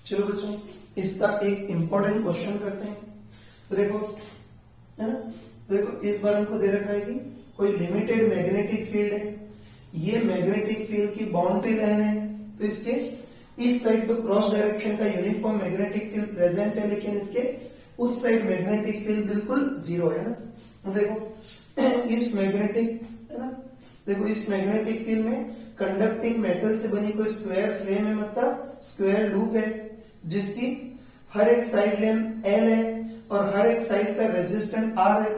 चलो बच्चों इसका एक इंपॉर्टेंट क्वेश्चन करते हैं। तो देखो है ना, तो देखो इस बार हमको दे रखा है कि कोई लिमिटेड मैग्नेटिक फील्ड है, ये मैग्नेटिक फील्ड की बाउंड्री लाइन है, तो इसके इस साइड तो क्रॉस डायरेक्शन का यूनिफॉर्म मैग्नेटिक फील्ड प्रेजेंट है, लेकिन इसके उस साइड मैग्नेटिक फील्ड बिल्कुल जीरो है ना। तो देखो इस मैग्नेटिक है ना, देखो इस मैग्नेटिक फील्ड में कंडक्टिंग मेटल से बनी कोई स्क्वायर फ्रेम है, मतलब स्क्वायर लूप है, जिसकी हर एक साइड लेंथ L है और हर एक साइड का रेजिस्टेंस R है।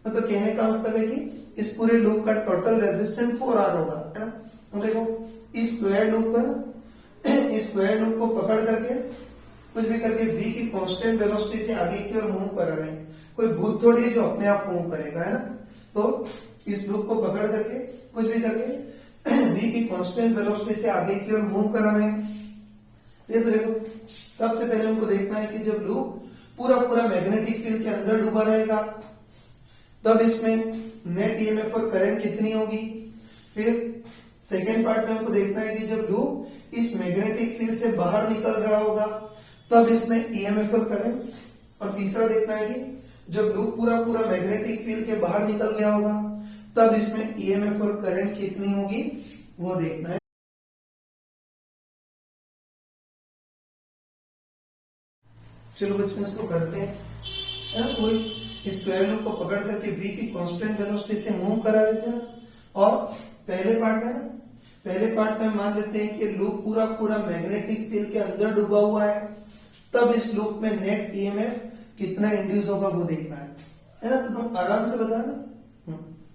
मतलब कहने का मतलब है कि इस पूरे लूप का टोटल रेजिस्टेंस 4R होगा, है ना। तो देखो इस स्क्वायर लूप पर इस स्क्वायर लूप को पकड़ करके कुछ भी करके v की कांस्टेंट वेलोसिटी से आगे की ओर मूव कर रहे हैं। कोई भूत थोड़ी है जो अपने आप मूव करेगा, है ना। तो इस लूप को पकड़ करके कुछ भी करके v की कांस्टेंट वेलोसिटी से आगे की ओर मूव कर रहे हैं। ये तो देखो सबसे पहले हमको देखना है कि जब लूप पूरा पूरा मैग्नेटिक फील्ड के अंदर डूबा रहेगा तब इसमें नेट ईएमएफ और करंट कितनी होगी। फिर सेकेंड पार्ट में हमको देखना है कि जब लूप इस मैग्नेटिक फील्ड से बाहर निकल रहा होगा तब इसमें ईएमएफ और करंट। और तीसरा देखना है कि जब लूप पूरा पूरा मैग्नेटिक फील्ड के बाहर निकल गया होगा तब इसमें ईएमएफ और करंट कितनी होगी वो देखना है। चलो बच्चों इसको करते हैं। कोई स्क्वायर लूप को पकड़ करके v की कांस्टेंट वेलोसिटी से मूव करा रहे थे और पहले पार्ट में मान लेते हैं कि लूप पूरा पूरा मैग्नेटिक फील्ड के अंदर डूबा हुआ है, तब इस लूप में नेट ईएमएफ कितना इंड्यूस होगा वो देखना है ना। तो तुम आराम से बताना,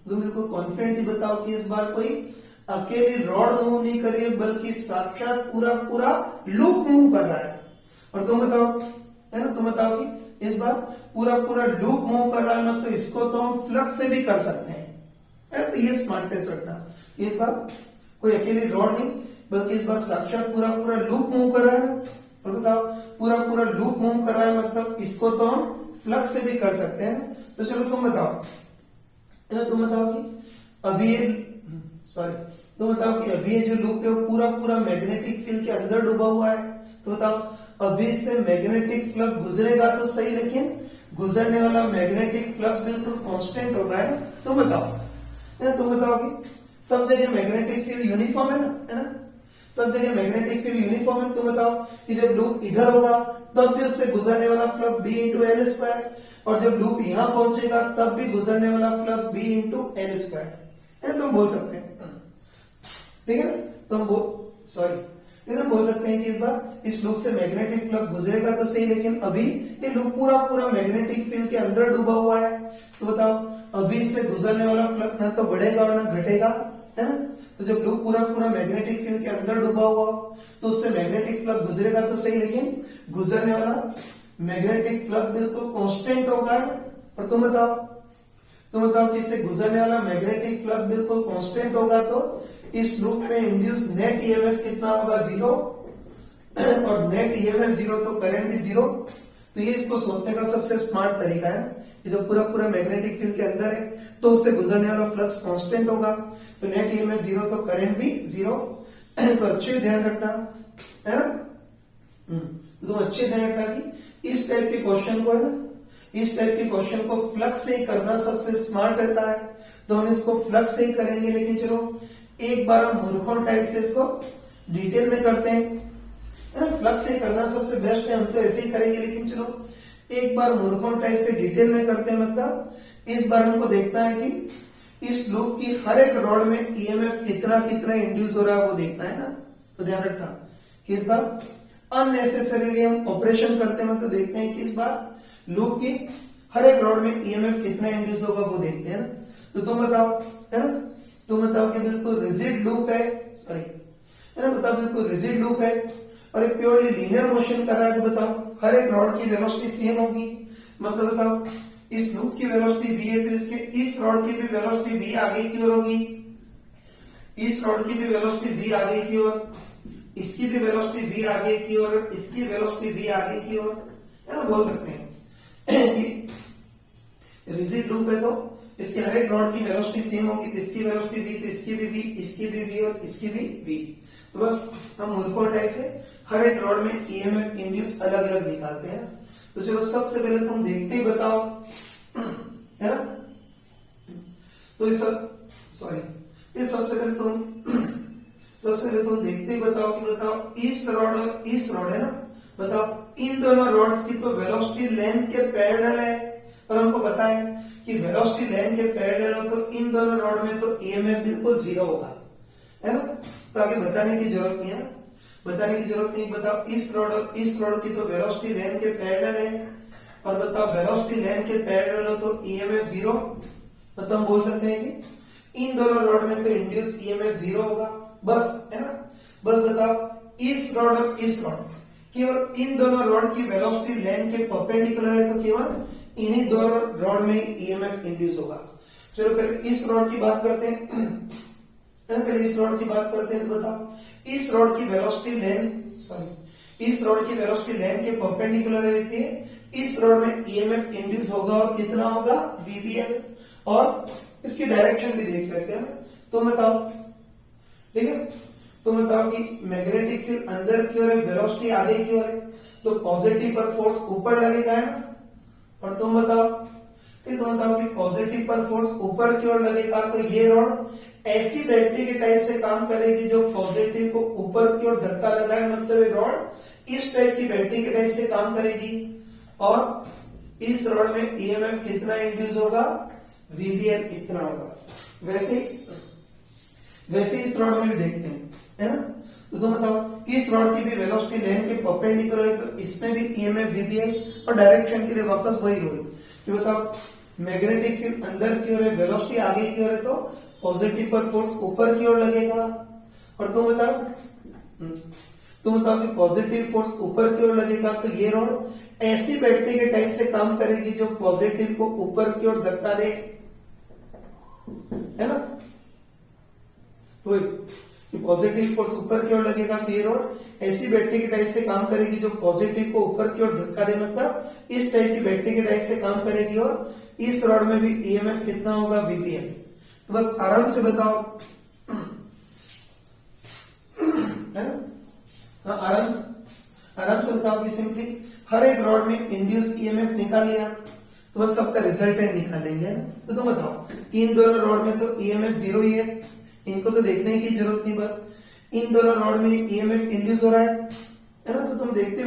तुम बिल्कुल कॉन्फिडेंटली बताओ कि इस बार कोई अकेली रॉड मूव नहीं कर रही है बल्कि साक्षात पूरा पूरा लूप मूव कर रहा है। और तुम बताओ, है ना, तुम बताओ कि इस बार पूरा पूरा लूप मूव कर रहा है, मतलब तो इसको तो हम फ्लक्स से भी कर सकते हैं। तो ये स्मार्ट टेस्ट रखना कि इस बार कोई अकेली रॉड नहीं बल्कि इस बार साक्षात पूरा पूरा लूप मूव कर रहा है। और बताओ पूरा पूरा लूप मूव कर रहा है, मतलब इसको तो हम फ्लक्स से भी कर सकते हैं। तो चलो तुम बताओ, तुम बताओ कि अभी तुम बताओ कि अभी ये जो लूप है वो पूरा पूरा मैग्नेटिक फील्ड के अंदर डूबा हुआ है। तो बताओ अभी इससे मैग्नेटिक फ्लक्स गुजरेगा तो सही, लेकिन गुजरने वाला मैग्नेटिक फ्लक्स बिल्कुल कांस्टेंट होगा, है ना। तुम बताओ कि सब जगह मैग्नेटिक फील्ड यूनिफॉर्म है ना, सब जगह मैग्नेटिक फील्ड यूनिफॉर्म है। तुम बताओ कि जब लूप इधर होगा तब भी उससे गुजरने वाला flux b into L square, और जब लूप यहां पहुंचेगा तब भी गुजरने वाला flux b into L square, है। तुम बोल सकते हैं, ठीक है ना। तुम बोल सकते हैं कि इस बार इस लूप से मैग्नेटिक फ्लक्स गुजरेगा तो सही, लेकिन अभी ये लूप पूरा पूरा मैग्नेटिक फील्ड के अंदर डूबा हुआ है। तो बताओ अभी इससे गुजरने वाला फ्लक्स ना तो बढ़ेगा और ना घटेगा, है ना। तो जब लूप पूरा पूरा मैग्नेटिक फील्ड के अंदर डूबा हुआ तो उससे मैग्नेटिक फ्लक्स गुजरेगा तो सही, लेकिन गुजरने वाला मैग्नेटिक फ्लक्स बिल्कुल कांस्टेंट होगा। और तुम बताओ कि इससे गुजरने वाला मैग्नेटिक फ्लक्स बिल्कुल कांस्टेंट होगा तो इस लूप में इंड्यूस नेट ईएमएफ कितना होगा, 0। और नेट ईएमएफ 0 तो करंट भी 0। तो ये इसको सोचने का सबसे स्मार्ट तरीका है कि जब पूरा पूरा मैग्नेटिक फील्ड के अंदर है तो उससे गुजरने वाला फ्लक्स कांस्टेंट होगा, तो नेट ईएमएफ 0 तो करंट भी 0। तो अच्छे ध्यान रखना, है ना। तो अच्छे ध्यान रखना कि इस टाइप के क्वेश्चन को, है ना, इस टाइप के क्वेश्चन को फ्लक्स से ही करना सबसे स्मार्ट रहता है। तो हम इसको फ्लक्स से ही करेंगे, लेकिन चलो एक बार हम मूर्खों टाइप से इसको डिटेल में करते हैं, है ना। फ्लक्स से करना सबसे बेस्ट है, हम तो ऐसे ही करेंगे, लेकिन चलो एक बार मूर्खों टाइप से डिटेल में करते हैं। मतलब इस बार हमको देखना है कि इस लूप की हर एक रॉड में ईएमएफ कितना कितना इंड्यूस हो रहा है वो देखना है ना। तो ध्यान रखना कि इस बार अननेसेसरीली हम ऑपरेशन करते हैं, मतलब देखते हैं कि इस बार लूप की हर एक रॉड में ईएमएफ कितना इंड्यूस होगा वो देखते हैं ना। तो तुम बताओ, है ना, तुम बताओ कि बिल्कुल रिजिड लूप है, है ना, बताओ बिल्कुल रिजिड लूप है और एक प्योरली लीनियर मोशन कर रहा है। तो बताओ हर एक रॉड की वेलोसिटी सेम होगी, मतलब बताओ इस लूप की वेलोसिटी v है तो इसके इस रॉड की भी वेलोसिटी v आगे की ओर होगी, इस रॉड की भी वेलोसिटी v आगे की ओर, इसकी भी वेलोसिटी v आगे की ओर, इसकी वेलोसिटी v आगे की ओर, है ना। बोल सकते हैं कि रिजिड लूप है तो इसके हर एक रॉड की वेलोसिटी सेम होगी, तो इसकी वेलोसिटी v, तो इसकी भी v, इसकी भी v और इसकी भी v। तो बस हम मूर्खों टाइप से हर एक रॉड में ईएमएफ इंड्यूस अलग अलग निकालते हैं। तो चलो सबसे पहले तुम देखते ही बताओ, है ना। तो ये सबसे पहले तुम देखते ही बताओ कि बताओ ईस्ट रॉड और ईस्ट रॉड, है ना। बताओ इन दोनों रॉड्स की तो वेलोसिटी लेंथ के पैरेलल है, और हमको पता है कि वेलोसिटी लेंथ के पैरेलल हो तो इन दोनों रॉड में तो ईएमएफ बिल्कुल जीरो होगा, है ना। तो आगे बताने की जरूरत नहीं है, बताओ इस रॉड और इस रॉड की तो वेलोसिटी लेंथ के पैरेलल है, और बताओ वेलोसिटी लेंथ के पैरेलल हो तो ईएमएफ जीरो। मतलब हम बोल सकते हैं कि इन दोनों रॉड में तो इंड्यूस ईएमएफ जीरो होगा, बस, है ना। बस बताओ इस रॉड और इस रॉड, केवल इन दोनों रॉड की वेलोसिटी लेंथ के परपेंडिकुलर है तो केवल इन्हीं दोनों रॉड में ही ईएमएफ इंड्यूस होगा। चलो पहले इस रॉड की बात करते हैं, तो बताओ इस रॉड की वेलोसिटी लेंथ के परपेंडिकुलर है, इसलिए इस रॉड में ईएमएफ इंड्यूस होगा और कितना होगा, वीबीएल। और इसकी डायरेक्शन भी देख सकते हैं। तो बताओ, ठीक है, तो बताओ कि मैग्नेटिक फील्ड अंदर की ओर है, वेलोसिटी आगे की ओर है, तो पॉजिटिव पर फोर्स ऊपर लगेगा, है ना। और तुम बताओ कि पॉजिटिव पर फोर्स ऊपर की ओर लगेगा तो ये रॉड ऐसी बैटरी के टाइप से काम करेगी जो पॉजिटिव को ऊपर की ओर धक्का लगाए, मतलब ये रॉड इस टाइप की बैटरी के टाइप से काम करेगी। और इस रॉड में ईएमएफ कितना इंड्यूस होगा, वीबीएल इतना होगा। वैसे इस रॉड में भी देखते हैं, है ना। तो तुम बताओ इस रॉड की भी वेलोसिटी लेंथ के परपेंडिकुलर है तो इसमें भी ईएमएफ वीबीएल, और डायरेक्शन के लिए वापस वही रूल। तो बताओ मैग्नेटिक फील्ड अंदर की ओर है, वेलोसिटी आगे की ओर है तो पॉजिटिव पर फोर्स ऊपर की ओर लगेगा। और तुम बताओ कि पॉजिटिव फोर्स ऊपर की ओर लगेगा तो ये रॉड ऐसी बैटरी के टाइप से काम करेगी जो पॉजिटिव को ऊपर की ओर धक्का दे, है ना। तो पॉजिटिव फोर्स ऊपर की ओर लगेगा तो ये रॉड ऐसी बैटरी के टाइप से काम करेगी जो पॉजिटिव को ऊपर की ओर धक्का दे, मतलब इस टाइप की बैटरी के टाइप से काम करेगी। और इस रॉड में भी ईएमएफ कितना होगा, वीबीएल। तो बस आराम से बताओ, है ना। आराम से बताओ कि सिंपली हर एक रॉड में इंड्यूस ईएमएफ निकाल लिया, तो बस सबका रिजल्टेंट निकालेंगे। तो तुम बताओ इन दोनों रॉड में तो ईएमएफ जीरो ही है, इनको तो देखने की जरूरत नहीं, बस इन दोनों रॉड में ईएमएफ इंड्यूस हो रहा है ना। तो तुम देखते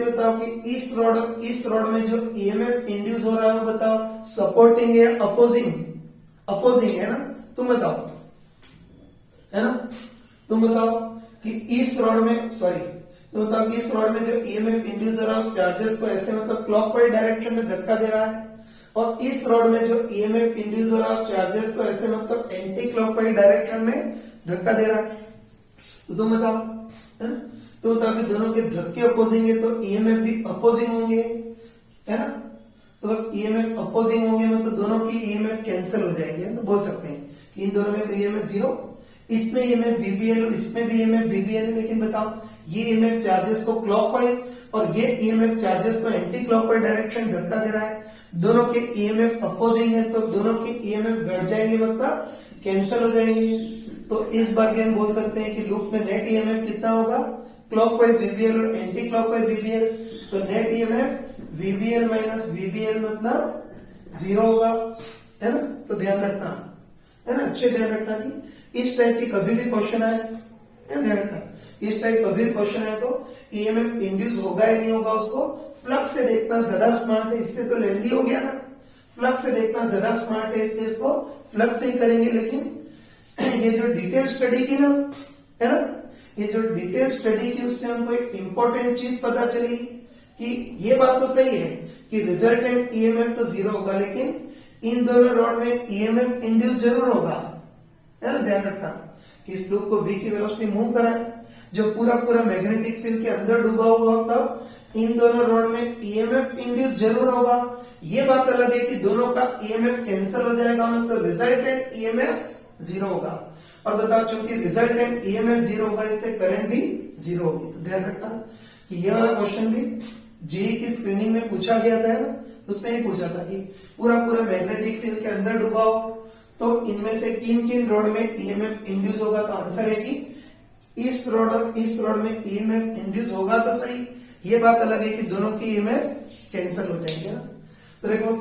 बताओ कि इस रॉड और इस रॉड में जो ईएमएफ इंड्यूस हो रहा है वो बताओ सपोर्टिंग है, अपोजिंग है ना। तुम बताओ, है ना। तुम बताओ कि इस रॉड में जो ईएमएफ इंड्यूस हो रहा है चार्जेस को ऐसे मतलब क्लॉकवाइज डायरेक्शन में धक्का दे रहा है, और इस रॉड में जो ईएमएफ इंड्यूस हो रहा है चार्जेस को ऐसे मतलब एंटी क्लॉकवाइज डायरेक्शन में धक्का दे रहा है। तो तुम बताओ, है ना। तो बताओ कि दोनों के धक्के अपोजिंग है तो ईएमएफ भी अपोजिंग होंगे, है ना। तो बस ईएमएफ अपोजिंग होंगे मतलब दोनों की ईएमएफ कैंसिल हो जाएंगे, तो बोल सकते हैं कि इन दोनों में तो ईएमएफ जीरो, इसमें ईएमएफ वीबीएल और इसमें भी ईएमएफ वीबीएल है। लेकिन बताओ ये ईएमएफ चार्जेस को क्लॉकवाइज और ये ईएमएफ चार्जेस को एंटी क्लॉकवाइज डायरेक्शन धक्का दे रहा है, दोनों के ईएमएफ अपोजिंग है तो दोनों के ईएमएफ घट जाएंगे, मतलब कैंसिल हो जाएंगे। तो इस बार भी हम बोल सकते हैं कि लूप में नेट ईएमएफ कितना होगा, क्लॉकवाइज वीबीएल और एंटी क्लॉकवाइज वीबीएल, तो net EMF VBL minus VBL मतलब जीरो होगा, है ना। तो ध्यान रखना, है ना, अच्छे ध्यान रखना कि इस टाइप की कभी भी क्वेश्चन आए, ध्यान रखना, इस टाइप कभी भी क्वेश्चन आए तो ईएमएफ इंड्यूस होगा या नहीं होगा उसको फ्लक्स से देखना ज्यादा स्मार्ट है। इससे तो लेंदी हो गया ना, फ्लक्स से देखना ज्यादा स्मार्ट है, इसलिए इसको फ्लक्स से ही करेंगे। लेकिन ये जो डिटेल स्टडी की ना, है ना, ये जो डिटेल स्टडी की उससे हमको एक इंपॉर्टेंट चीज पता चली कि ये बात तो सही है कि रिजल्टेंट ईएमएफ तो जीरो होगा, लेकिन इन दोनों रॉड में ईएमएफ इंड्यूस जरूर होगा, है ना। ध्यान रखना कि इस लूप को v की वेलोसिटी मूव कराए, जो पूरा मैग्नेटिक फील्ड के अंदर डूबा हुआ तब इन दोनों रॉड में ईएमएफ इंड्यूस जरूर होगा। ये बात अलग है कि दोनों का ईएमएफ कैंसिल हो जाएगा, मतलब रिजल्टेंट ईएमएफ जीरो होगा। और बताओ चूंकि रिजल्टेंट ईएमएफ जीरो होगा इससे करंट भी जीरो होगी। तो ध्यान रखना कि ये वाला क्वेश्चन भी जेईई की स्क्रीनिंग में पूछा गया था ना, तो उसमें ही पूछा था कि पूरा मैग्नेटिक फील्ड के अंदर डूबा हो तो इनमें से किन किन रॉड में ईएमएफ इंड्यूस होगा। तो आंसर है कि इस रॉड में ईएमएफ इंड्यूस होगा तो सही, ये बात अलग है कि दोनों की ईएमएफ कैंसिल हो जाएंगे ना। तो देखो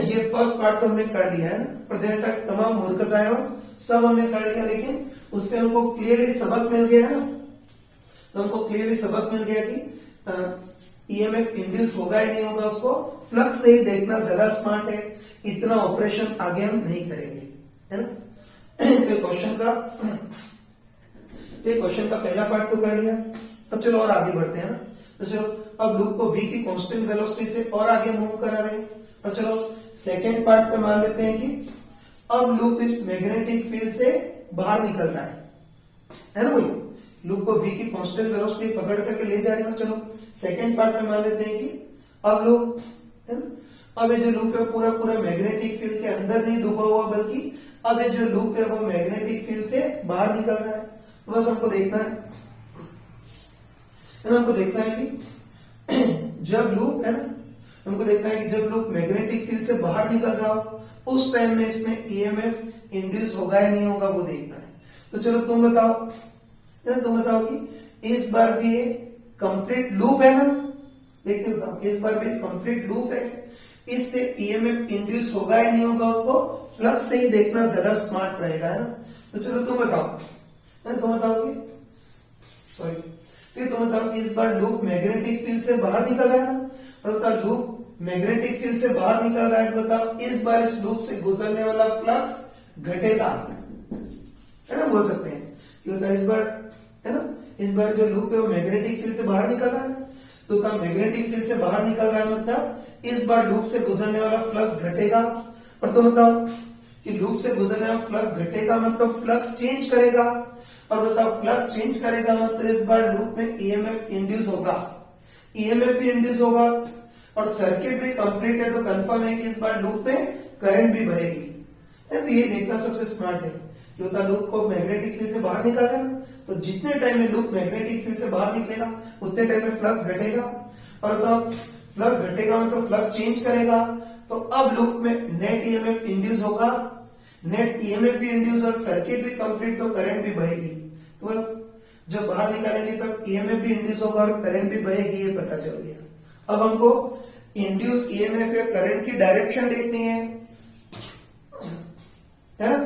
ये फर्स्ट पार्ट तो हमने कर लिया है ना, और देर तक तमाम मूर्खताएं सब हमने कर लिया, लेकिन उससे हमको क्लियरली सबक मिल गया है ना। तो हमको क्लियरली सबक मिल गया कि ईएमएफ इंड्यूस होगा ही नहीं होगा, उसको फ्लक्स से ही देखना ज्यादा स्मार्ट है, इतना ऑपरेशन आगे हम नहीं करेंगे, है ना। क्वेश्चन का पहला पार्ट तो कर लिया। अब चलो और आगे बढ़ते हैं ना। तो चलो अब लूप को v की कांस्टेंट वेलोसिटी से और आगे मूव करा रहे हैं। और चलो सेकेंड पार्ट पे मान लेते हैं कि अब लूप इस मैग्नेटिक फील्ड से बाहर निकल रहा है ना भाई। लूप को v की कांस्टेंट वेलोसिटी पकड़ करके ले जा रहे हैं। चलो सेकेंड पार्ट में मान लेते हैं कि अब लूप है ना, अब ये जो लूप है पूरा पूरा मैग्नेटिक फील्ड के अंदर नहीं डूबा हुआ, बल्कि अब ये जो लूप है वो मैग्नेटिक फील्ड से बाहर निकल रहा है। तो बस हमको देखना है ना, हमको देखना है कि जब लूप है ना, हमको देखना है कि जब लूप मैग्नेटिक फील्ड से बाहर निकल रहा हो उस टाइम में इसमें ईएमएफ इंड्यूस होगा या नहीं होगा वो देखना है। तो चलो तुम बताओ, है ना, तुम बताओ कि इस बार भी ये कंप्लीट लूप है ना, देखते बताओ कि इस बार भी कंप्लीट लूप है, इससे ईएमएफ इंड्यूस होगा या नहीं होगा, उसको फ्लक्स से ही देखना ज्यादा स्मार्ट रहेगा, है ना। तो चलो तुम बताओ, है ना, तुम बताओ कि तुम बताओ कि इस बार लूप मैग्नेटिक फील्ड से बाहर निकल रहा है ना, और बताओ लूप मैग्नेटिक फील्ड से बाहर निकल रहा है, तो बताओ इस बार इस लूप से गुजरने वाला फ्लक्स घटेगा, है ना, बोल सकते हैं कि होता है इस बार, है ना, इस बार जो लूप है वो मैग्नेटिक फील्ड से बाहर निकल रहा है, तो क्या मैग्नेटिक फील्ड से बाहर निकल रहा है मतलब इस बार लूप से गुजरने वाला फ्लक्स घटेगा। और तो बताओ कि लूप से गुजरने वाला फ्लक्स घटेगा मतलब फ्लक्स चेंज करेगा, और बताओ फ्लक्स चेंज करेगा मतलब इस बार लूप में ईएमएफ इंड्यूस होगा, ईएमएफ भी इंड्यूस होगा, और सर्किट भी कंप्लीट है, तो कंफर्म है कि इस बार लूप में करंट भी बहेगी। तो ये देखना सबसे स्मार्ट है कि होता लूप को मैग्नेटिक फील्ड से बाहर निकल रहा है, तो जितने टाइम में लूप मैग्नेटिक फील्ड से बाहर निकलेगा उतने टाइम में फ्लक्स घटेगा, और तब फ्लक्स घटेगा मतलब फ्लक्स चेंज करेगा, तो अब लूप में नेट ईएमएफ इंड्यूस होगा, नेट ईएमएफ भी इंड्यूस और सर्किट भी कंप्लीट, तो करंट भी बहेगी। तो बस जब बाहर निकालेंगे तब ईएमएफ भी इंड्यूस होगा और करंट भी बहेगी, ये पता चल गया। अब हमको इंड्यूस ईएमएफ या करंट की डायरेक्शन देखनी है ना,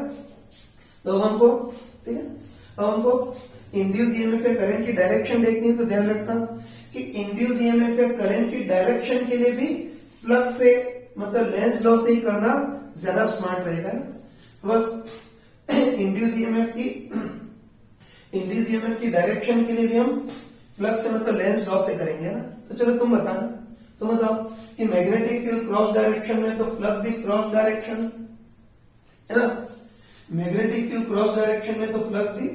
तो हमको ठीक है, अब हमको इंड्यूस ईएमएफ या करंट की डायरेक्शन देखनी है। तो ध्यान रखना कि इंड्यूस ईएमएफ या करंट की डायरेक्शन के लिए भी फ्लक्स से मतलब लेंज लॉ से ही करना ज्यादा स्मार्ट रहेगा। तो बस इंड्यूस ईएमएफ की डायरेक्शन के लिए भी हम फ्लक्स से मतलब लेंज लॉ से करेंगे ना। तो चलो तुम बताओ कि मैग्नेटिक फील्ड क्रॉस डायरेक्शन में तो फ्लक्स भी क्रॉस डायरेक्शन है ना, मैग्नेटिक फील्ड क्रॉस डायरेक्शन में तो फ्लक्स भी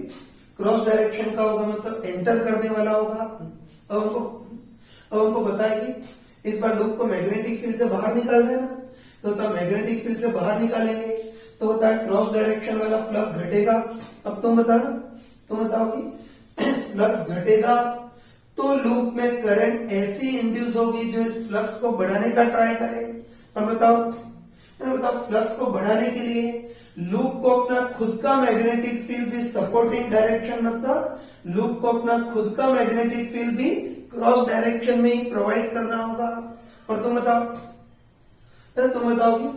क्रॉस डायरेक्शन का होगा, मतलब एंटर करने वाला होगा। अब हमको पता है कि इस बार लूप को मैग्नेटिक फील्ड से बाहर निकाल रहे हैं ना, तो मैग्नेटिक फील्ड से बाहर निकालेंगे तो होता है क्रॉस डायरेक्शन वाला फ्लक्स घटेगा। अब तुम बताओ कि फ्लक्स घटेगा तो लूप में करंट ऐसी इंड्यूस होगी जो इस फ्लक्स को बढ़ाने का ट्राई करे। और बताओ फ्लक्स को बढ़ाने के लिए लूप को अपना खुद का मैग्नेटिक फील्ड भी सपोर्टिंग डायरेक्शन, मतलब लूप को अपना खुद का मैग्नेटिक फील्ड भी क्रॉस डायरेक्शन में ही प्रोवाइड करना होगा। और तुम बताओ कि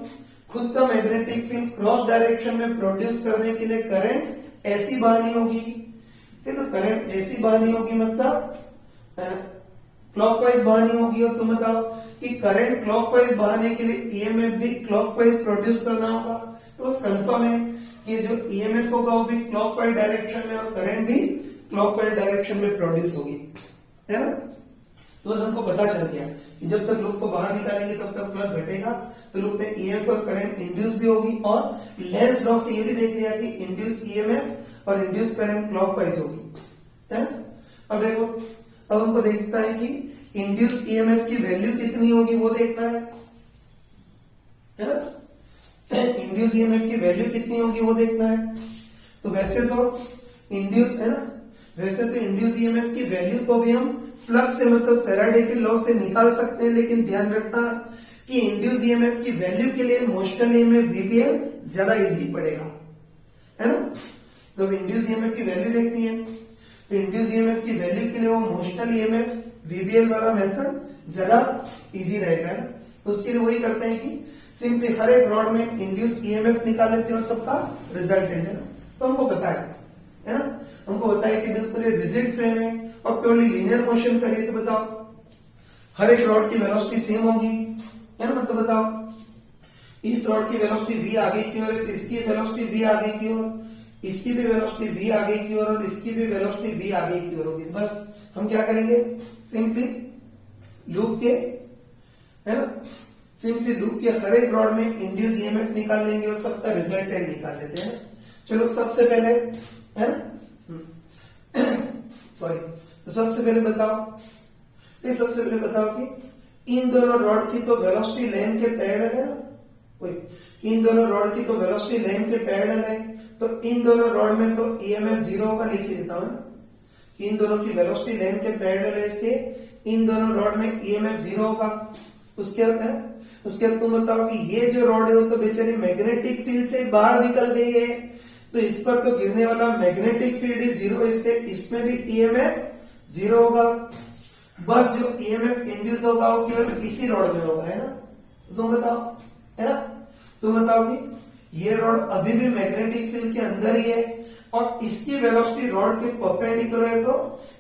खुद का मैग्नेटिक फील्ड क्रॉस डायरेक्शन में प्रोड्यूस करने के लिए करंट ऐसी बहानी होगी, ठीक है, तो करंट ऐसी बहानी होगी मतलब क्लॉकवाइज बहानी होगी। और तुम बताओ कि करंट क्लॉकवाइज बहाने के लिए ईएमएफ भी क्लॉकवाइज प्रोड्यूस करना होगा। तो बस कंफर्म है कि जो ईएमएफ होगा वो भी क्लॉकवाइज डायरेक्शन में और करंट भी क्लॉकवाइज डायरेक्शन में प्रोड्यूस होगी, है ना। तो बस हमको पता चल गया कि जब तक लूप को बाहर निकालेंगे तब तक फ्लक्स घटेगा, तो लूप में ईएमएफ और करंट इंड्यूस भी होगी, और लेंज लॉ से ये भी देख लिया कि इंड्यूस ईएमएफ और इंड्यूस करंट क्लॉकवाइज होगी, है ना। अब देखो, अब हमको देखता है कि इंड्यूस ईएमएफ की वैल्यू कितनी होगी वो देखना है ना। इंड्यूस ईएमएफ की वैल्यू कितनी होगी वो देखना है। तो वैसे तो इंड्यूस है ना, वैसे तो इंड्यूस ईएमएफ की वैल्यू को भी हम फ्लक्स से मतलब फैराडे के लॉ से निकाल सकते हैं, लेकिन ध्यान रखना कि इंड्यूस ईएमएफ की वैल्यू के लिए मोशनल ईएमएफ वीबीएल ज्यादा इजी पड़ेगा, है ना। तो इंड्यूस ईएमएफ की वैल्यू देखनी है। तो इंड्यूस ईएमएफ की वैल्यू के लिए वो मोशनल ईएमएफ वीबीएल वाला मेथड ज्यादा इजी रहेगा। तो उसके लिए वही करते हैं कि सिंपली हर एक रॉड में इंड्यूस ईएमएफ निकाल लेते हैं और सबका रिजल्टेंट है ना। तो हमको पता है ना, हमको पता है कि बिल्कुल ये रिजिड फ्रेम है और प्योरली लीनियर मोशन करिए तो बताओ हर एक रॉड की वेलोसिटी सेम होगी, है ना। मतलब बताओ इस रॉड की वेलोसिटी v आगे की ओर है तो इसकी वेलोसिटी v आगे की ओर, इसकी भी वेलोसिटी v आगे की ओर और इसकी भी वेलोसिटी v आगे की ओर होगी। बस हम क्या करेंगे, सिंपली लूप के, है ना, सिंपली लूप के हर एक रॉड में इंड्यूस ईएमएफ निकाल लेंगे और सबका रिजल्टेंट निकाल लेते हैं। चलो सबसे पहले, है ना, सॉरी, तो सबसे पहले बताओ कि इन दोनों रॉड की तो वेलोसिटी लेंथ के पैरेलल है ना, इन दोनों रॉड की तो वेलोसिटी लेंथ के पैरेलल है, तो इन दोनों रॉड में तो ईएमएफ जीरो होगा, लिख देता हूं ना, इन दोनों की वेलोसिटी लेंथ के पैरेलल है, इसके इन दोनों रॉड में ईएमएफ जीरो होगा। उसके बाद तुम बताओ कि ये जो रॉड है वो तो बेचारी मैग्नेटिक फील्ड से बाहर निकल गई है, तो इस पर तो गिरने वाला मैग्नेटिक फील्ड ही जीरो, इसमें भी ईएमएफ जीरो होगा। बस जो ईएमएफ इंड्यूस होगा वो केवल इसी रॉड में होगा, है ना। तो तुम बताओ, है ना, तुम बताओ कि ये रॉड अभी भी मैग्नेटिक फील्ड के अंदर ही है और इसकी वेलोसिटी रॉड के परपेंडिकुलर है, तो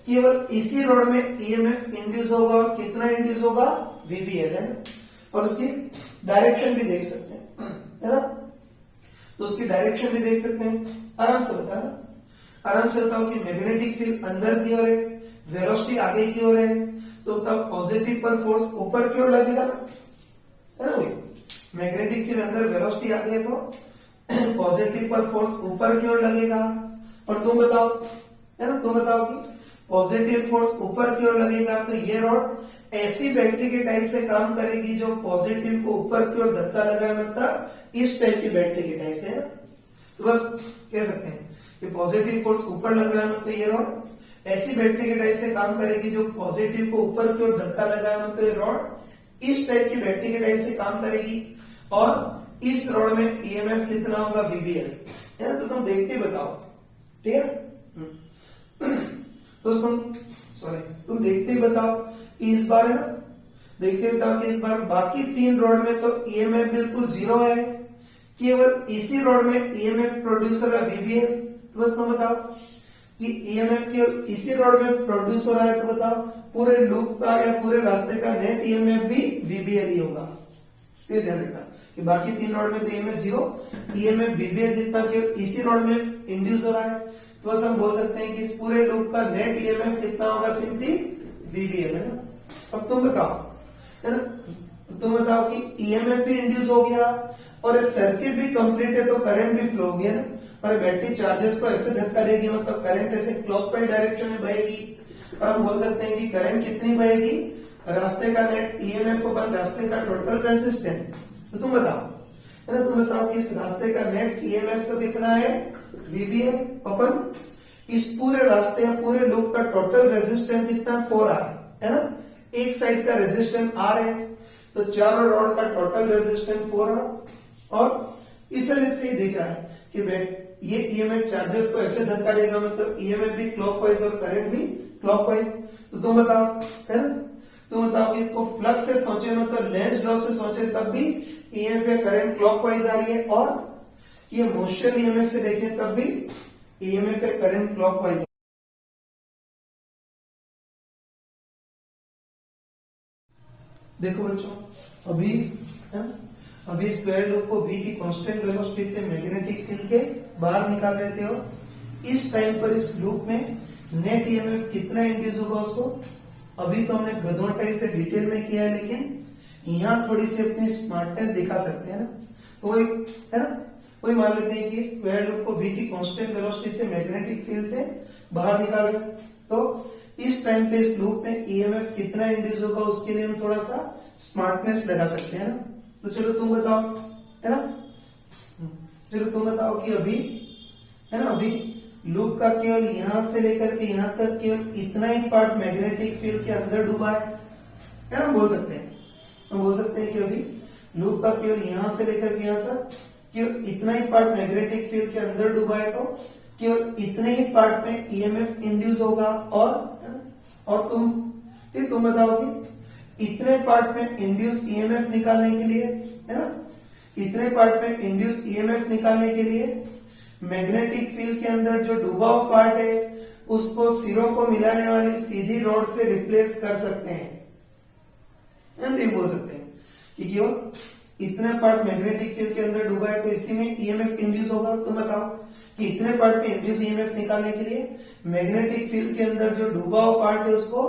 केवल इसी रॉड में ईएमएफ इंड्यूस होगा और कितना इंड्यूस होगा, वीबीएल, है ना। और उसकी डायरेक्शन भी देख सकते हैं, है ना, तो उसकी डायरेक्शन भी देख सकते हैं। आराम से बताओ कि मैग्नेटिक फील्ड अंदर की ओर है, वेलोसिटी आगे की ओर है, तो तब पॉजिटिव पर फोर्स ऊपर की ओर लगेगा ना, है ना। वही मैग्नेटिक फील्ड अंदर, वेलोसिटी आगे है, तो पॉजिटिव पर फोर्स ऊपर की ओर लगेगा। और तुम बताओ, है ना, तुम बताओ कि पॉजिटिव फोर्स ऊपर की ओर लगेगा तो ये रॉड ऐसी बैटरी के टाइप से काम करेगी जो पॉजिटिव को ऊपर की ओर धक्का लगाए, मतलब इस टाइप की बैटरी के टाइप से, है ना। तो बस कह सकते हैं कि पॉजिटिव फोर्स ऊपर लग रहा है, मतलब ये रॉड ऐसी बैटरी के टाइप से काम करेगी जो पॉजिटिव को ऊपर की ओर धक्का लगाए, मतलब ये रॉड इस टाइप की बैटरी के टाइप से काम करेगी। और इस रॉड में ईएमएफ कितना होगा, वीबीएल, है ना। तो तुम देखते ही बताओ, ठीक है। तो तुम देखते ही बताओ कि इस बार, है ना, देखते बताओ कि इस बार बाकी तीन रॉड में तो ईएमएफ बिल्कुल जीरो है, केवल इसी रॉड में ईएमएफ प्रोड्यूस हो रहा है, वीबीएल। तो बस तुम बताओ कि ईएमएफ केवल इसी रॉड में प्रोड्यूस हो रहा है, तो बताओ पूरे लूप का या पूरे रास्ते का नेट ईएमएफ भी वीबीएल ही होगा। ये ध्यान रखना कि बाकी तीन रॉड में तो ईएमएफ जीरो, ईएमएफ वीबीएल जितना केवल इसी रॉड में इंड्यूस हो रहा है, तो बस हम बोल सकते हैं कि इस पूरे लूप का नेट ईएमएफ कितना होगा, सिंपली वीबीएल, है ना। अब तुम बताओ, है ना, तुम बताओ कि ईएमएफ भी इंड्यूस हो गया और ये सर्किट भी कंप्लीट है, तो करंट भी फ्लो हो गया ना। और बैटरी चार्जेस को ऐसे धक्का देगी, मतलब करंट ऐसे क्लॉकवाइज डायरेक्शन में बहेगी, और हम बोल सकते हैं कि करंट कितनी बहेगी, रास्ते का नेट ईएमएफ अपन रास्ते का टोटल रेजिस्टेंस। तो तुम बताओ, है ना, तुम बताओ कि इस रास्ते का नेट ईएमएफ तो कितना है, वीबीएल, अपन इस पूरे रास्ते या पूरे लूप का टोटल रेजिस्टेंस कितना, 4R, है ना। एक साइड का रेजिस्टेंस R है, तो चारों रॉड का टोटल रेजिस्टेंस 4R। और इस तरह से दिख रहा है कि ये ईएमएफ चार्जेस को ऐसे धक्का देगा, मतलब ईएमएफ भी क्लॉकवाइज और करंट भी क्लॉकवाइज। तो तुम बताओ, है ना, तुम बताओ कि इसको फ्लक्स से सोचे, मतलब लेंज लॉ से सोचे, तब भी ईएमएफ या करंट क्लॉकवाइज आ रही है, और ये मोशन ईएमएफ से देखें तब भी ईएमएफ या करंट क्लॉकवाइज। देखो बच्चों, अभी स्क्वायर लूप को v की कांस्टेंट वेलोसिटी से मैग्नेटिक फील्ड के बाहर निकाल रहे थे, और इस टाइम पर इस लूप में नेट ईएमएफ कितना इंड्यूस होगा उसको अभी तो हमने गधोटाई से डिटेल में किया है, लेकिन यहाँ थोड़ी सी अपनी स्मार्टनेस दिखा सकते हैं ना। तो वही, है ना, वही मान लेते हैं कि स्क्वायर लूप को v की कांस्टेंट वेलोसिटी से मैग्नेटिक फील्ड से बाहर निकाल रहे हैं, तो इस टाइम पे इस लूप में ईएमएफ कितना इंड्यूस होगा उसके लिए हम थोड़ा सा स्मार्टनेस लगा सकते हैं ना। तो चलो तुम बताओ, है ना, चलो तुम बताओ कि अभी, है ना, अभी लूप का केवल यहां से लेकर के यहां तक केवल इतना ही पार्ट मैग्नेटिक फील्ड के अंदर डूबा है ना। हम बोल सकते हैं कि अभी लूप का केवल यहां से लेकर के यहां तक केवल इतना ही पार्ट मैग्नेटिक फील्ड के अंदर डूबा है, तो केवल इतने ही पार्ट में ईएमएफ इंड्यूस होगा और तुम बताओगे इतने पार्ट में इंड्यूस ईएमएफ निकालने के लिए, है ना, इतने पार्ट में इंड्यूस ईएमएफ निकालने के लिए मैग्नेटिक फील्ड के अंदर जो डूबा हुआ पार्ट है उसको सिरों को मिलाने वाली सीधी रॉड से रिप्लेस कर सकते हैं। तो ये बोल सकते हैं कि केवल इतने पार्ट मैग्नेटिक फील्ड के अंदर डूबा है तो इसी में ईएमएफ इंड्यूस होगा। तुम बताओ कि इतने पार्ट में इंड्यूस ईएमएफ निकालने के लिए मैग्नेटिक फील्ड के अंदर जो डूबा हुआ पार्ट है उसको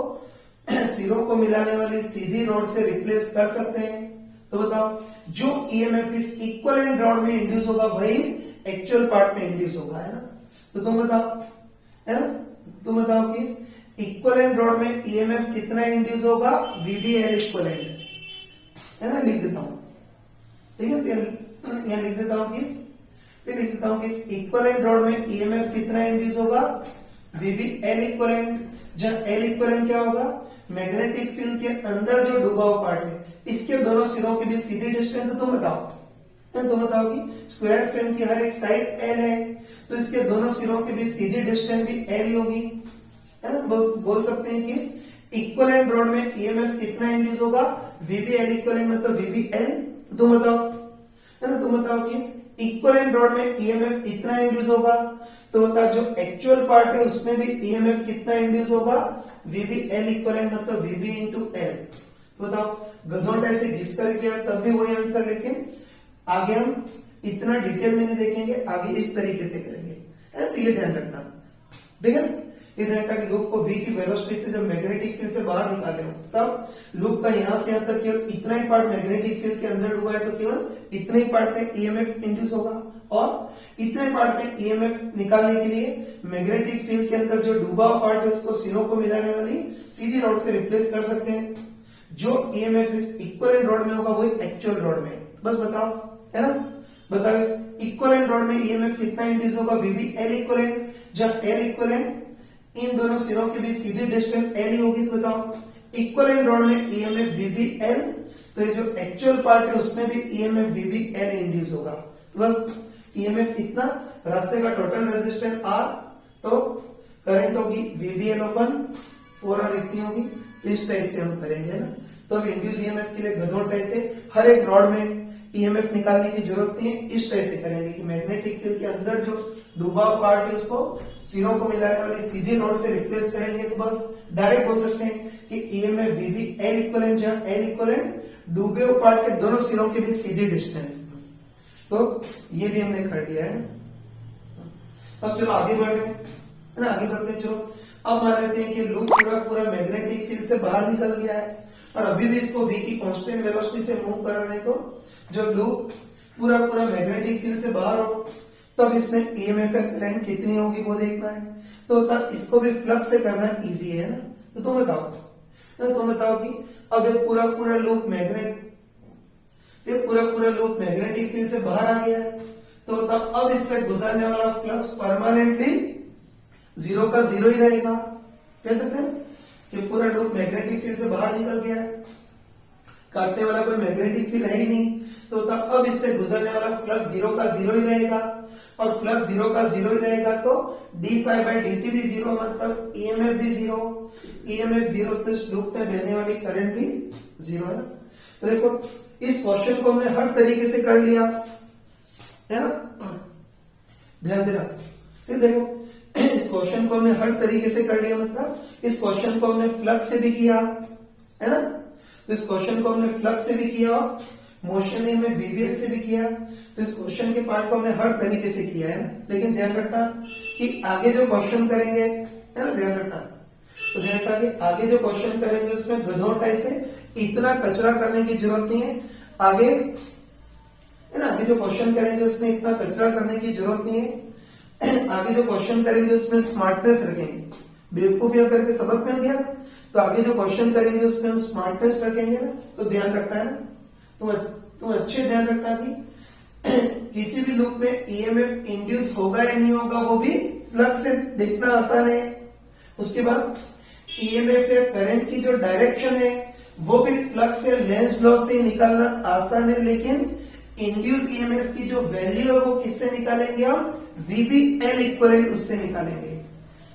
सिरों को मिलाने वाली सीधी रॉड से रिप्लेस कर सकते हैं। तो बताओ जो ईएमएफ इस इक्विवेलेंट रॉड में इंड्यूस होगा वही एक्चुअल पार्ट में इंड्यूस होगा, है ना। तो तुम बताओ, है ना, तुम बताओ कि इक्विवेलेंट रॉड में ईएमएफ कितना इंड्यूस होगा, वीबीएल इक्विवेलेंट, है ना। लिख देता हूं, ठीक है, यहां लिख देता हूं कि इस इक्विवेलेंट रॉड में ईएमएफ कितना इंड्यूस होगा, वीबीएल इक्विवेलेंट। जहां एल इक्विवेलेंट क्या होगा, मैग्नेटिक फील्ड के अंदर जो डूबा हुआ पार्ट है इसके दोनों सिरों के बीच सीधी डिस्टेंस। तो तुम बताओ कि स्क्वायर फ्रेम की हर एक साइड एल है तो इसके दोनों सिरों के बीच सीधी डिस्टेंस भी एल ही होगी, है ना। बोल सकते हैं कि इस इक्विवेलेंट रॉड में ईएमएफ कितना इंड्यूस होगा, वीबीएल इक्विवेलेंट मतलब वीबीएल। तो तुम बताओ, है ना, तुम बताओ कि इक्विवेलेंट रॉड में ईएमएफ इतना इंड्यूस होगा। तो बताओ जो एक्चुअल पार्ट है उसमें भी ईएमएफ कितना इंड्यूस होगा, वीबीएल इक्विवेलेंट मतलब वीबी इंटू एल। तो बताओ गधों ऐसे घिस कर किया तब भी वही आंसर, लेकिन आगे हम इतना डिटेल में नहीं देखेंगे, आगे इस तरीके से करेंगे, है। तो ये ध्यान रखना, ठीक है। ये ध्यान रखना कि लूप को v की वेलोसिटी से जब मैग्नेटिक फील्ड से बाहर निकाले हो तब लूप का यहां से यहां तक केवल इतना ही पार्ट मैग्नेटिक फील्ड के अंदर डूबा है तो केवल इतने ही पार्ट में ईएमएफ इंड्यूस होगा, और इतने पार्ट में ईएमएफ निकालने के लिए मैग्नेटिक फील्ड के अंदर जो डूबा हुआ पार्ट है उसको सिरों को मिलाने वाली सीधी रॉड से रिप्लेस कर सकते हैं। जो ईएमएफ इस इक्विवेलेंट रॉड में होगा वही एक्चुअल रॉड में। बस बताओ, है ना, बताओ इस इक्विवेलेंट रॉड में ईएमएफ कितना इंड्यूस होगा, वीबीएल इक्विवेलेंट। जब एल इक्विवेलेंट इन दोनों सिरों के बीच सीधी डिस्टेंस एल ही होगी। तो बताओ इक्विवेलेंट रॉड में ईएमएफ वीबीएल, तो ये जो एक्चुअल पार्ट है उसमें भी ईएमएफ वीबीएल इंड्यूस होगा। तो बस ईएमएफ इतना, रास्ते का टोटल रेजिस्टेंस आर, तो करंट होगी वीबीएल ओपन 4R इतनी होगी। इस टाइप से हम करेंगे ना। तो अब इंड्यूस ईएमएफ के लिए गधों टाइप से हर एक रॉड में ईएमएफ निकालने की जरूरत नहीं है, इस टाइप से करेंगे कि मैग्नेटिक फील्ड के अंदर जो डूबा हुआ पार्ट है उसको सिरों को मिलाने वाली सीधी रॉड से रिप्लेस करेंगे। तो बस डायरेक्ट बोल सकते हैं कि ईएमएफ वीबीएल इक्विवेलेंट, जहां एल इक्विवेलेंट डूबे हुए पार्ट के दोनों सिरों के बीच सीधी डिस्टेंस। तो ये भी हमने कर दिया है। अब चलो आगे बढ़ रहे हैं, है ना, आगे बढ़ते हैं। चलो अब मान लेते हैं कि लूप पूरा मैग्नेटिक फील्ड से बाहर निकल गया है और अभी भी इसको v की कांस्टेंट वेलोसिटी से मूव कर रहे हैं। तो जब लूप पूरा मैग्नेटिक फील्ड से बाहर हो तब इसमें ईएमएफ करंट कितनी होगी वो देखना है। तो तब इसको भी फ्लक्स से करना इजी है ना। तो तुम बताओ कि अब ये पूरा लूप मैग्नेटिक फील्ड से बाहर आ गया है तो तब अब इससे गुजरने वाला फ्लक्स परमानेंटली 0 का 0 ही रहेगा। कह सकते हैं कि पूरा लूप मैग्नेटिक फील्ड से बाहर निकल गया है, काटने वाला कोई मैग्नेटिक फील्ड है ही नहीं, तो तब अब इससे गुजरने वाला फ्लक्स 0 का 0 ही रहेगा। और फ्लक्स 0 का 0 ही रहेगा तो d∅dt भी 0, मतलब ईएमएफ भी 0। ईएमएफ 0 तो इस लूप में बहने वाली करंट भी 0 है ना। तो देखो इस क्वेश्चन को हमने हर तरीके से कर लिया, है ना, ध्यान देना। फिर देखो इस क्वेश्चन को हमने हर तरीके से कर लिया, मतलब इस क्वेश्चन को हमने फ्लक्स से भी किया, है ना। तो इस क्वेश्चन को हमने फ्लक्स से भी किया, मोशन में वीबीएल से भी किया। तो इस क्वेश्चन के पार्ट को हमने हर तरीके से किया है। लेकिन ध्यान रखना कि आगे जो क्वेश्चन करेंगे, है ना, ध्यान रखना। तो ध्यान रखना कि आगे जो क्वेश्चन करेंगे उसमें गधों टाइप से इतना कचरा करने की जरूरत नहीं है। आगे, है ना, आगे जो क्वेश्चन करेंगे उसमें इतना कचरा करने की जरूरत नहीं है। आगे जो क्वेश्चन करेंगे उसमें स्मार्टनेस रखेंगे। बेवकूफियां करके सबक मिल गया तो आगे जो क्वेश्चन करेंगे उसमें हम स्मार्टनेस रखेंगे ना। तो ध्यान रखना है ना, तुम अच्छे ध्यान रखना कि किसी भी लूप में ईएमएफ इंड्यूस होगा या नहीं होगा वो भी फ्लक्स से देखना आसान है। उसके बाद ईएमएफ या करंट की जो डायरेक्शन है वो भी फ्लक्स या लेंज लॉ से निकालना आसान है। लेकिन इंड्यूस ईएमएफ की जो वैल्यू है वो किससे निकालेंगे हम, VBL इक्वलेंट उससे निकालेंगे,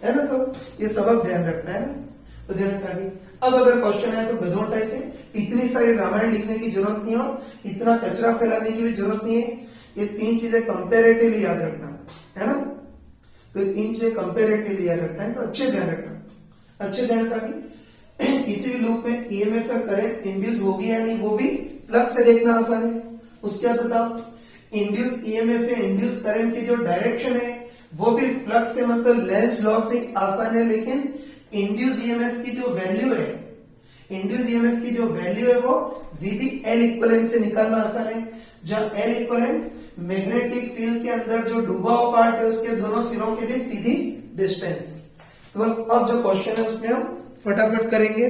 है ना। तो ये सबक ध्यान रखना है ना, तो ध्यान रखना। अब अगर क्वेश्चन है तो गधोटा से इतनी सारी रामायण लिखने की जरूरत नहीं हो, इतना कचरा फैलाने की भी जरूरत नहीं है। ये 3 चीजें कंपेरेटिवली याद रखना, है ना। तो ये 3 चीजें कंपेरेटिवली याद रखना है, तो अच्छे ध्यान रखना, अच्छे ध्यान रखना कि किसी भी लूप में ईएमएफ या करंट इंड्यूस होगी या नहीं, वो भी फ्लक्स से देखना आसान है। उसके बाद बताओ, इंड्यूस ईएमएफ या इंड्यूस करंट की जो डायरेक्शन है वो भी फ्लक्स से, मतलब लेंज लॉ से आसान है। लेकिन इंड्यूस ईएमएफ की जो वैल्यू है, इंड्यूस ईएमएफ की जो वैल्यू है वो VBL इक्विवेलेंट से निकालना आसान है, जहां L इक्विवेलेंट मैग्नेटिक फील्ड के अंदर जो डूबा हुआ पार्ट है उसके दोनों सिरों के बीच सीधी डिस्टेंस। तो बस अब जो क्वेश्चन है उसमें हम फटाफट करेंगे।